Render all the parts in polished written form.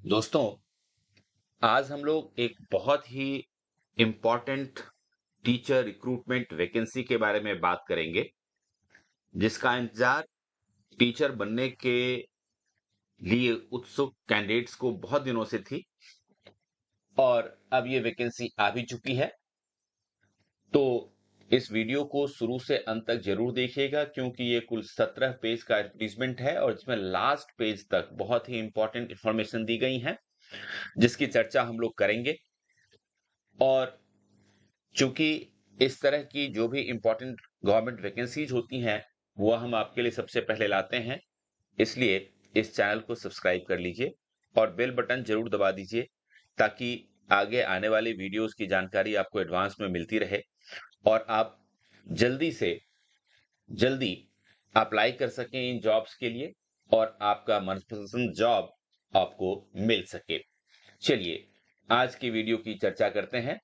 दोस्तों, आज हम लोग एक बहुत ही इम्पोर्टेंट टीचर रिक्रूटमेंट वैकेंसी के बारे में बात करेंगे, जिसका इंतजार टीचर बनने के लिए उत्सुक कैंडिडेट्स को बहुत दिनों से थी और अब ये वैकेंसी आ भी चुकी है। तो इस वीडियो को शुरू से अंत तक जरूर देखिएगा, क्योंकि ये कुल 17 पेज का एडवर्टीजमेंट है और जिसमें लास्ट पेज तक बहुत ही इंपॉर्टेंट इंफॉर्मेशन दी गई है, जिसकी चर्चा हम लोग करेंगे। और चूंकि इस तरह की जो भी इंपॉर्टेंट गवर्नमेंट वैकेंसीज होती हैं, वो हम आपके लिए सबसे पहले लाते हैं, इसलिए इस चैनल को सब्सक्राइब कर लीजिए और बेल बटन जरूर दबा दीजिए, ताकि आगे आने वाली वीडियोस की जानकारी आपको एडवांस में मिलती रहे और आप जल्दी से जल्दी अप्लाई कर सकें इन जॉब्स के लिए और आपका मनपसंद जॉब आपको मिल सके। चलिए आज की वीडियो की चर्चा करते हैं।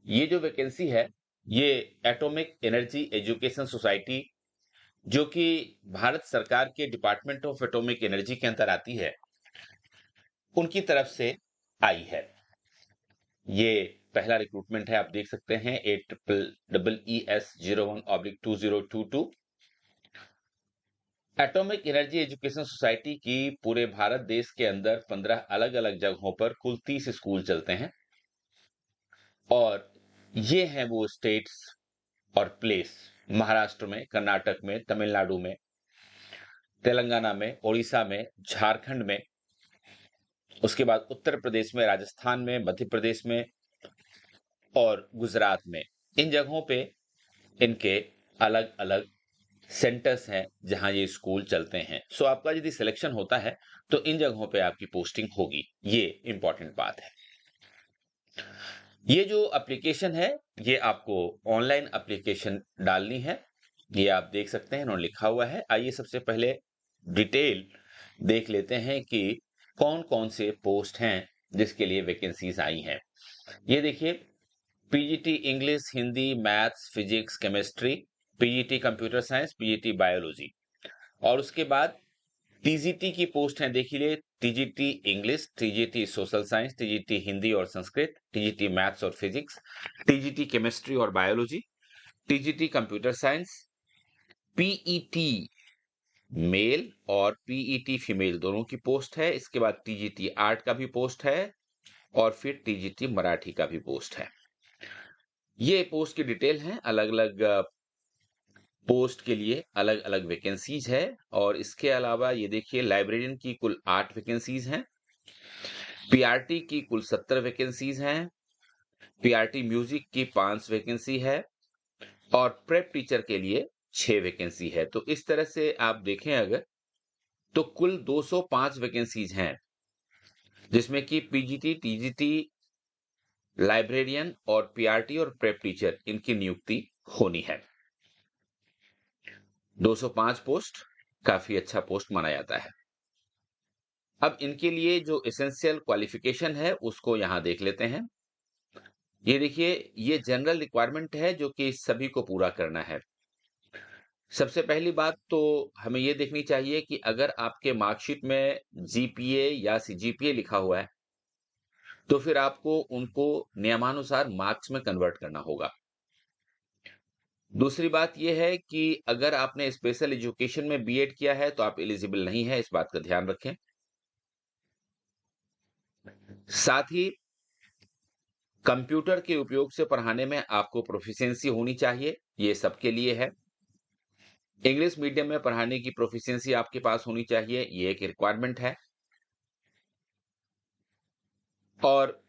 ये जो वैकेंसी है, ये एटॉमिक एनर्जी एजुकेशन सोसाइटी, जो कि भारत सरकार के डिपार्टमेंट ऑफ एटॉमिक एनर्जी के अंदर आती है, उनकी तरफ से आई है। ये पहला रिक्रूटमेंट है, आप देख सकते हैं AEES01/2022। Atomic energy education society की पूरे भारत देश के अंदर 15 अलग अलग जगहों पर कुल 30 स्कूल चलते हैं और ये हैं वो स्टेट्स और प्लेस: महाराष्ट्र में, कर्नाटक में, तमिलनाडु में, तेलंगाना में, ओडिशा में, झारखंड में, उसके बाद उत्तर प्रदेश में, राजस्थान में, मध्य प्रदेश में और गुजरात में। इन जगहों पे इनके अलग अलग सेंटर्स हैं जहां ये स्कूल चलते हैं। सो आपका यदि सिलेक्शन होता है तो इन जगहों पे आपकी पोस्टिंग होगी, ये इंपॉर्टेंट बात है। ये जो एप्लीकेशन है, ये आपको ऑनलाइन एप्लीकेशन डालनी है, ये आप देख सकते हैं, इन्होंने लिखा हुआ है। आइए सबसे पहले डिटेल देख लेते हैं कि कौन कौन से पोस्ट हैं जिसके लिए वैकेंसीज आई हैं। ये देखिए, PGT English, Hindi, maths, physics, chemistry, PGT computer science, PGT biology, और उसके बाद टीजीटी की पोस्ट है। देखिए, TGT English, TGT social science, TGT Hindi और संस्कृत, टीजीटी मैथ्स और फिजिक्स, टीजीटी केमिस्ट्री और biology, TGT computer science, PET male और पीईटी फीमेल दोनों की पोस्ट है। इसके बाद टीजीटी आर्ट का भी पोस्ट है और फिर टीजीटी मराठी का भी पोस्ट है। ये पोस्ट की डिटेल है। अलग अलग पोस्ट के लिए अलग अलग वैकेंसीज है। और इसके अलावा ये देखिए, लाइब्रेरियन की कुल 8 वैकेंसीज हैं, पीआरटी की कुल 70 वैकेंसीज हैं, पीआरटी म्यूजिक की 5 वैकेंसी है और प्रेप टीचर के लिए 6 वैकेंसी है। तो इस तरह से आप देखें अगर, तो कुल 205 वैकेंसीज हैं, जिसमें कि पीजीटी, टीजीटी, लाइब्रेरियन और पीआरटी और प्रेप टीचर, इनकी नियुक्ति होनी है। 205 पोस्ट काफी अच्छा पोस्ट माना जाता है। अब इनके लिए जो एसेंशियल क्वालिफिकेशन है उसको यहां देख लेते हैं। ये देखिए, ये जनरल रिक्वायरमेंट है जो कि सभी को पूरा करना है। सबसे पहली बात तो हमें ये देखनी चाहिए कि अगर आपके मार्कशीट में जीपीए या सीजीपीए लिखा हुआ है, तो फिर आपको उनको नियमानुसार मार्क्स में कन्वर्ट करना होगा। दूसरी बात यह है कि अगर आपने स्पेशल एजुकेशन में बीएड किया है तो आप एलिजिबल नहीं है, इस बात का ध्यान रखें। साथ ही कंप्यूटर के उपयोग से पढ़ाने में आपको प्रोफिशिएंसी होनी चाहिए, ये सबके लिए है। इंग्लिश मीडियम में पढ़ाने की प्रोफिशिएंसी आपके पास होनी चाहिए, ये एक रिक्वायरमेंट है। और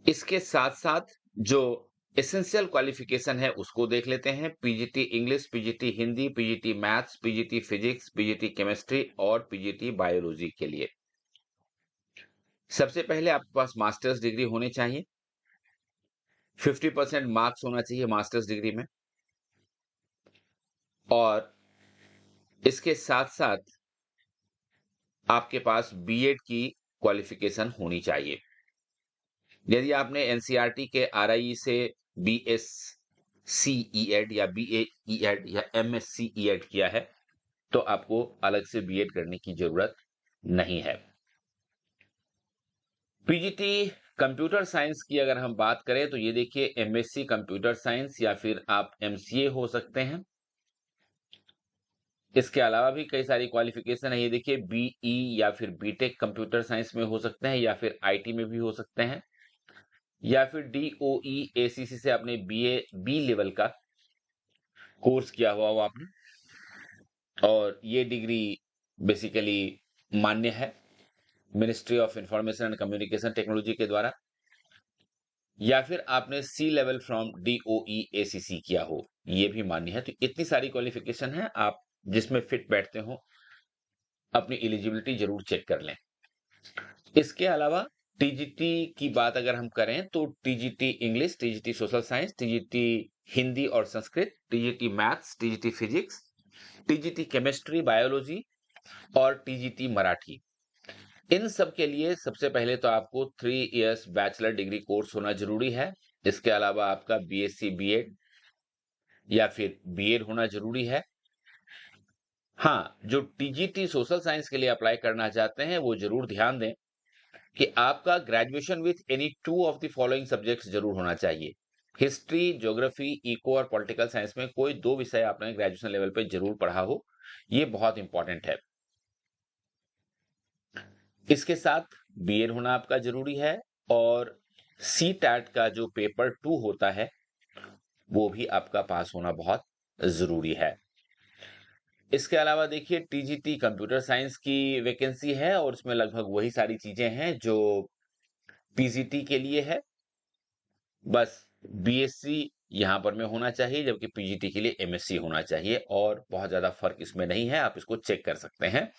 इसके साथ-साथ जो एसेंशियल क्वालिफिकेशन है उसको देख लेते हैं। PGT English, PGT Hindi, PGT maths, PGT physics, PGT chemistry और पीजीटी बायोलॉजी के लिए सबसे पहले आपके पास मास्टर्स डिग्री होनी चाहिए। 50% मार्क्स होना चाहिए मास्टर्स डिग्री में। और इसके साथ-साथ आपके पास बीएड की क्वालिफिकेशन होनी चाहिए। यदि आपने एनसीईआरटी के आरआई से बीएससी ईएड या बीए ईएड या एमएससी ईएड किया है, तो आपको अलग से बीएड करने की जरूरत नहीं है। पीजीटी कंप्यूटर साइंस की अगर हम बात करें तो ये देखिए एमएससी कंप्यूटर साइंस या फिर आप एमसीए हो सकते हैं। इसके अलावा भी कई सारी क्वालिफिकेशन है। ये देखिए बीई या फिर बीटेक कंप्यूटर साइंस में हो सकते हैं या फिर आईटी में भी हो सकते हैं या फिर डीओई एसीसी से आपने बीए बी लेवल का कोर्स किया हुआ हो आपने, और ये डिग्री बेसिकली मान्य है ministry of information and communication technology के द्वारा, या फिर आपने सी लेवल फ्रॉम डीओई एसीसी किया हो, ये भी मान्य है। तो इतनी सारी क्वालिफिकेशन है, आप जिसमें फिट बैठते हो अपनी एलिजिबिलिटी जरूर चेक कर लें। इसके अलावा टीजीटी की बात अगर हम करें तो TGT English, TGT social science, TGT Hindi और Sanskrit, TGT maths, TGT physics, TGT chemistry biology और टीजीटी मराठी, इन सब के लिए सबसे पहले तो आपको 3 इयर्स बैचलर डिग्री कोर्स होना जरूरी है। इसके अलावा आपका बीएससी बीएड या फिर बीएड होना जरूरी है। हाँ, जो टीजीटी सोशल साइंस के लिए अप्लाई करना चाहते हैं वो जरूर ध्यान दें कि आपका graduation with any 2 of the following subjects जरूर होना चाहिए। हिस्ट्री, ज्योग्राफी, इको और पॉलिटिकल साइंस में कोई 2 विषय आपने ग्रेजुएशन लेवल पे जरूर पढ़ा हो, ये बहुत इंपॉर्टेंट है। इसके साथ बीएड होना आपका जरूरी है और सी टैट का जो पेपर 2 होता है वो भी आपका पास होना बहुत जरूरी है। इसके अलावा देखिए टीजीटी कंप्यूटर साइंस की वैकेंसी है और उसमें लगभग वही सारी चीजें हैं जो पीजीटी के लिए है। बस बीएससी यहां पर में होना चाहिए, जबकि पीजीटी के लिए एमएससी होना चाहिए, और बहुत ज्यादा फर्क इसमें नहीं है, आप इसको चेक कर सकते हैं।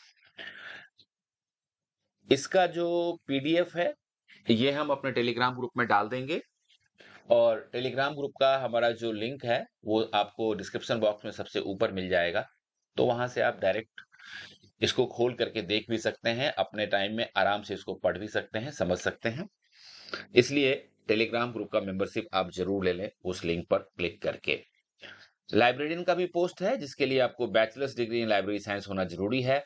इसका जो पीडीएफ है ये हम अपने टेलीग्राम ग्रुप में डाल देंगे, और टेलीग्राम ग्रुप का हमारा जो लिंक है वो आपको डिस्क्रिप्शन बॉक्स में सबसे ऊपर मिल जाएगा। तो वहां से आप डायरेक्ट इसको खोल करके देख भी सकते हैं, अपने टाइम में आराम से इसको पढ़ भी सकते हैं, समझ सकते हैं। इसलिए टेलीग्राम ग्रुप का मेंबरशिप आप जरूर ले लें उस लिंक पर क्लिक करके। लाइब्रेरियन का भी पोस्ट है जिसके लिए आपको bachelors degree in library science होना जरूरी है,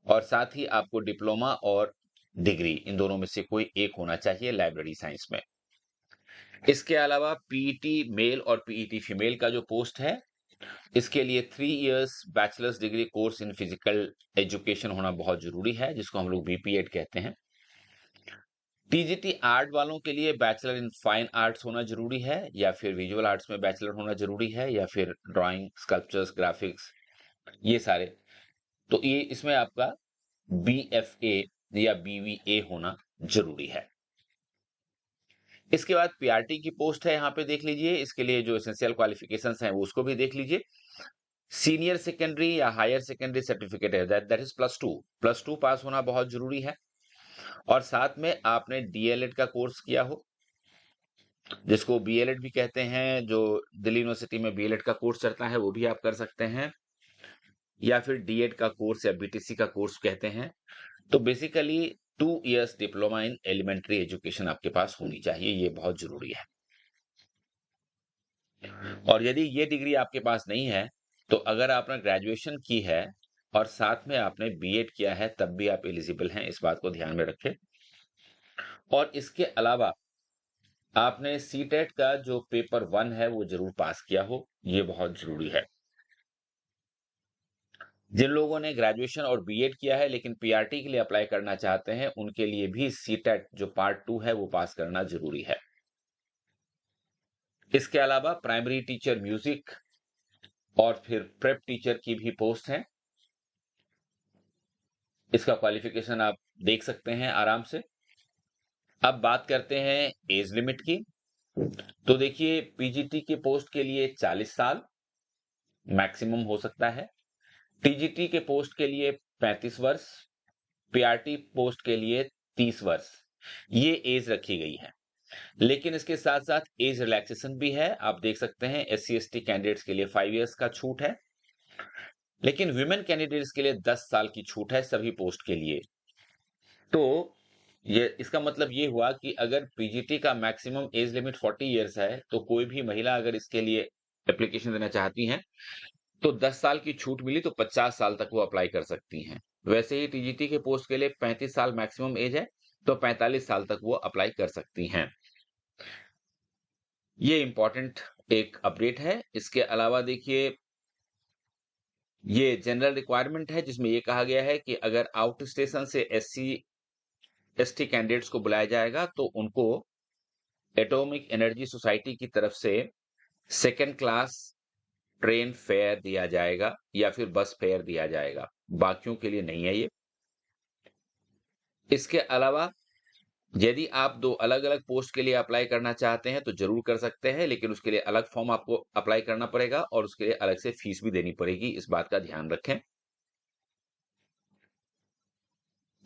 और साथ ही आपको डिप्लोमा और डिग्री इन दोनों में से कोई एक होना चाहिए लाइब्रेरी साइंस में। इसके अलावा पीईटी मेल और पीईटी फीमेल का जो पोस्ट है इसके लिए 3 years bachelors degree course in physical education होना बहुत जरूरी है, जिसको हम लोग बीपीएड कहते हैं। टीजीटी आर्ट वालों के लिए बैचलर इन फाइन आर्ट्स होना जरूरी है, या फिर विजुअल आर्ट्स में बैचलर होना जरूरी है, या फिर ड्राइंग, स्कल्पचर्स, ग्राफिक्स, ये सारे। तो ये इसमें आपका बीएफए या बीवीए होना जरूरी है। इसके बाद पीआरटी की पोस्ट है, यहाँ पे देख लीजिए। इसके लिए जो एसेंशियल क्वालिफिकेशंस हैं वो उसको भी देख लीजिए। सीनियर सेकेंडरी या हायर सेकेंडरी सर्टिफिकेट है, दैट इज +2 पास होना बहुत जरूरी है, और साथ में आपने डीएलएड का कोर्स किया हो, जिसको बीएलएड भी कहते हैं, जो दिल्ली यूनिवर्सिटी में बीएलएड का कोर्स चलता है वो भी आप कर सकते हैं, या फिर डीएड का कोर्स या बीटीसी का कोर्स कहते हैं। तो basically 2 years diploma in elementary education आपके पास होनी चाहिए, ये बहुत जरूरी है। और यदि ये डिग्री आपके पास नहीं है तो अगर आपने ग्रेजुएशन की है और साथ में आपने बीएड किया है तब भी आप एलिजिबल हैं, इस बात को ध्यान में रखें। और इसके अलावा आपने सीटेट का जो पेपर 1 है वो जरूर पास किया हो, ये बहुत जरूरी है। जिन लोगों ने ग्रेजुएशन और बीएड किया है लेकिन पीआरटी के लिए अप्लाई करना चाहते हैं उनके लिए भी सीटेट जो पार्ट 2 है वो पास करना जरूरी है। इसके अलावा प्राइमरी टीचर म्यूजिक और फिर प्रेप टीचर की भी पोस्ट है, इसका क्वालिफिकेशन आप देख सकते हैं आराम से। अब बात करते हैं एज लिमिट की। तो देखिए पीजीटी की पोस्ट के लिए 40 साल मैक्सिमम हो सकता है, टीजीटी के पोस्ट के लिए 35 वर्ष, पीआरटी पोस्ट के लिए 30 वर्ष, ये एज रखी गई है। लेकिन इसके साथ साथ एज रिलैक्सेशन भी है, आप देख सकते हैं एससी एसटी कैंडिडेट्स के लिए 5 इयर्स का छूट है, लेकिन विमेन कैंडिडेट्स के लिए 10 साल की छूट है सभी पोस्ट के लिए। तो ये इसका मतलब ये हुआ कि अगर पीजीटी का मैक्सिमम एज लिमिट 40 इयर्स है तो कोई भी महिला अगर इसके लिए एप्लीकेशन देना चाहती हैं तो 10 साल की छूट मिली तो 50 साल तक वो अप्लाई कर सकती हैं। वैसे ही टीजीटी के पोस्ट के लिए 35 साल मैक्सिमम एज है, तो 45 साल तक वो अप्लाई कर सकती हैं। ये इम्पोर्टेंट एक अपडेट है। इसके अलावा देखिए, ये जनरल रिक्वायरमेंट है जिसमें ये कहा गया है कि अगर आउट स्टेशन से एससी-एसटी कैंडिडेट्स को बुलाया जाएगा तो उनको एटॉमिक एनर्जी सोसाइटी की तरफ से सेकंड क्लास ट्रेन फेयर दिया जाएगा या फिर बस फेयर दिया जाएगा। बाकियों के लिए नहीं है ये। इसके अलावा यदि आप 2 अलग-अलग पोस्ट के लिए अप्लाई करना चाहते हैं तो ज़रूर कर सकते हैं, लेकिन उसके लिए अलग फॉर्म आपको अप्लाई करना पड़ेगा और उसके लिए अलग से फीस भी देनी पड़ेगी, इस बात का ध्यान रखें।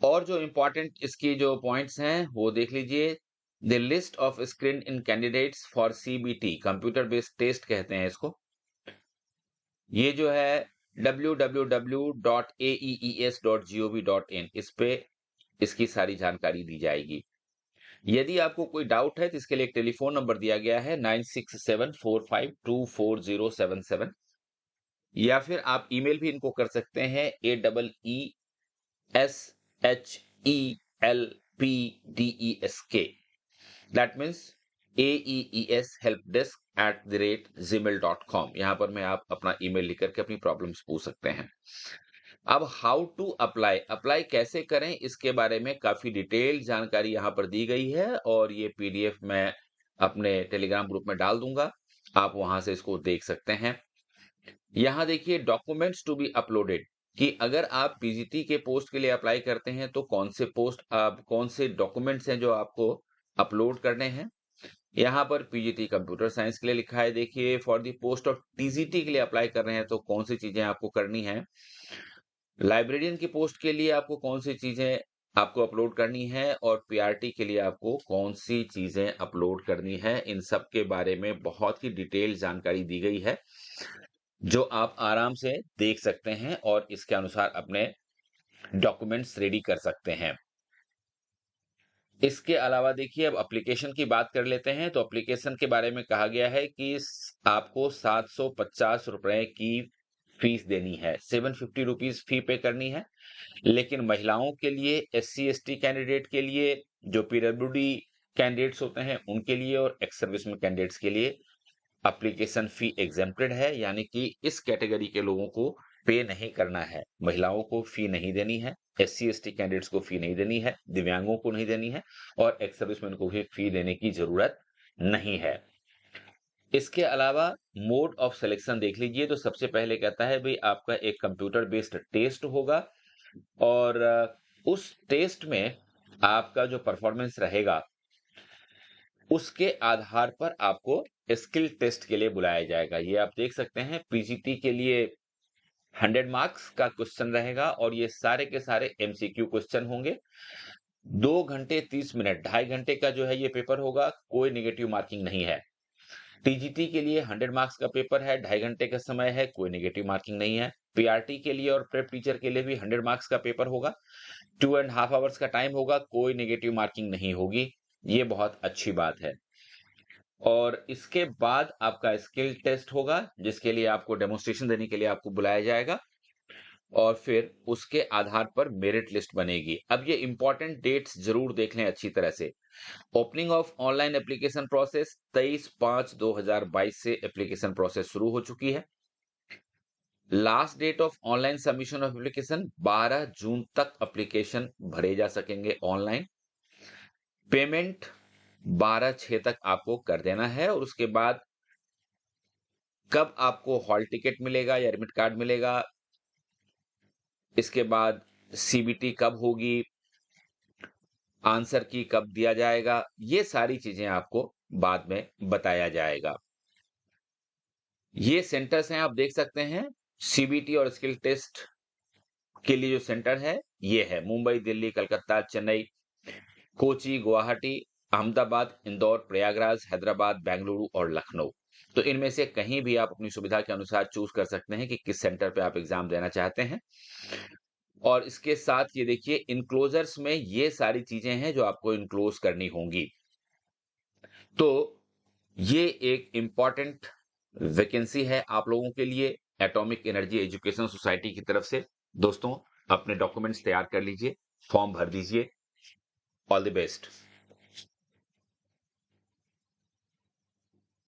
और जो इम्पोर्टेंट इसकी जो पॉइंट्स हैं, वो देख लीजिए। The list of screened in candidates for CBT, computer based test कहते हैं इसको। ये जो है www.aees.gov.in, इस पे इसकी सारी जानकारी दी जाएगी। यदि आपको कोई डाउट है तो इसके लिए एक टेलीफोन नंबर दिया गया है 9674524077, या फिर आप ईमेल भी इनको कर सकते हैं AEESHELPDESK, दैट मीन्स aeeshelpdesk@gmail.com। यहाँ पर मैं आप अपना ईमेल लिख करके अपनी प्रॉब्लम्स पूछ सकते हैं। अब हाउ टू अप्लाई कैसे करें, इसके बारे में काफी डिटेल जानकारी यहाँ पर दी गई है और ये पीडीएफ मैं अपने टेलीग्राम ग्रुप में डाल दूंगा, आप वहां से इसको देख सकते हैं। यहाँ देखिए डॉक्यूमेंट्स टू बी अपलोडेड, कि अगर आप पीजीटी के पोस्ट के लिए अप्लाई करते हैं तो कौन से डॉक्यूमेंट्स हैं जो आपको अपलोड करने हैं। यहाँ पर पीजीटी कंप्यूटर साइंस के लिए लिखा है। देखिए for the post of TGT के लिए अप्लाई कर रहे हैं तो कौन सी चीजें आपको करनी है। लाइब्रेरियन की पोस्ट के लिए आपको कौन सी चीजें आपको अपलोड करनी है और पीआरटी के लिए आपको कौन सी चीजें अपलोड करनी है, इन सब के बारे में बहुत ही डिटेल जानकारी दी गई है जो आप आराम से देख सकते हैं और इसके अनुसार अपने डॉक्यूमेंट्स रेडी कर सकते हैं। इसके अलावा देखिए, अब एप्लीकेशन की बात कर लेते हैं। तो एप्लीकेशन के बारे में कहा गया है कि आपको 750 रुपए की फीस देनी है, 750 रुपीज फी पे करनी है। लेकिन महिलाओं के लिए, SC-ST कैंडिडेट के लिए, जो पीडब्ल्यूडी कैंडिडेट्स होते हैं उनके लिए और एक्स सर्विसमैन कैंडिडेट्स के लिए एप्लीकेशन फी एग्जेम्प्टेड है, यानी कि इस कैटेगरी के लोगों को पे नहीं करना है। महिलाओं को फी नहीं देनी है, SC-ST कैंडिडेट्स को फी नहीं देनी है, दिव्यांगों को नहीं देनी है और एक्स सर्विसमैन को भी फी देने की जरूरत नहीं है। इसके अलावा मोड ऑफ सिलेक्शन देख लीजिए। तो सबसे पहले कहता है भाई आपका एक कंप्यूटर बेस्ड टेस्ट होगा और उस टेस्ट में आपका जो परफॉर्मेंस रहेगा उसके आधार पर आपको स्किल टेस्ट के लिए बुलाया जाएगा। ये आप देख सकते हैं, पीजीटी के लिए 100 मार्क्स का क्वेश्चन रहेगा और ये सारे के सारे एमसीक्यू क्वेश्चन होंगे। 2 घंटे 30 मिनट, 2.5 घंटे का जो है ये पेपर होगा, कोई नेगेटिव मार्किंग नहीं है। टीजीटी के लिए 100 मार्क्स का पेपर है, 2.5 घंटे का समय है, कोई नेगेटिव मार्किंग नहीं है। पीआरटी के लिए और प्रेप टीचर के लिए भी 100 मार्क्स का पेपर होगा, 2.5 आवर्स का टाइम होगा, कोई नेगेटिव मार्किंग नहीं होगी। ये बहुत अच्छी बात है। और इसके बाद आपका स्किल टेस्ट होगा जिसके लिए आपको डेमोन्स्ट्रेशन देने के लिए आपको बुलाया जाएगा और फिर उसके आधार पर मेरिट लिस्ट बनेगी। अब ये इंपॉर्टेंट डेट्स जरूर देख लें अच्छी तरह से। Opening of online application process 23/5/2022 से एप्लीकेशन प्रोसेस शुरू हो चुकी है। Last date of online submission of application 12 June तक एप्लीकेशन भरे जा सकेंगे ऑनलाइन। पेमेंट 12/6 तक आपको कर देना है और उसके बाद कब आपको हॉल टिकट मिलेगा या एडमिट कार्ड मिलेगा, इसके बाद सीबीटी कब होगी, आंसर की कब दिया जाएगा, ये सारी चीजें आपको बाद में बताया जाएगा। ये सेंटर्स हैं, आप देख सकते हैं। सीबीटी और स्किल टेस्ट के लिए जो सेंटर है ये है मुंबई, दिल्ली, कलकत्ता, चेन्नई, कोची, गुवाहाटी, अहमदाबाद, इंदौर, प्रयागराज, हैदराबाद, बेंगलुरु और लखनऊ। तो इनमें से कहीं भी आप अपनी सुविधा के अनुसार चूज कर सकते हैं कि किस सेंटर पे आप एग्जाम देना चाहते हैं। और इसके साथ ये देखिए, इनक्लोजर्स में ये सारी चीजें हैं जो आपको इनक्लोज करनी होंगी। तो ये एक इंपॉर्टेंट वैकेंसी है आप लोगों के लिए। एटॉमिक एनर्जी एजुकेशन सोसाइटी की तरफ से। दोस्तों, अपने डॉक्यूमेंट्स तैयार कर लीजिए, फॉर्म भर दीजिए। All the best.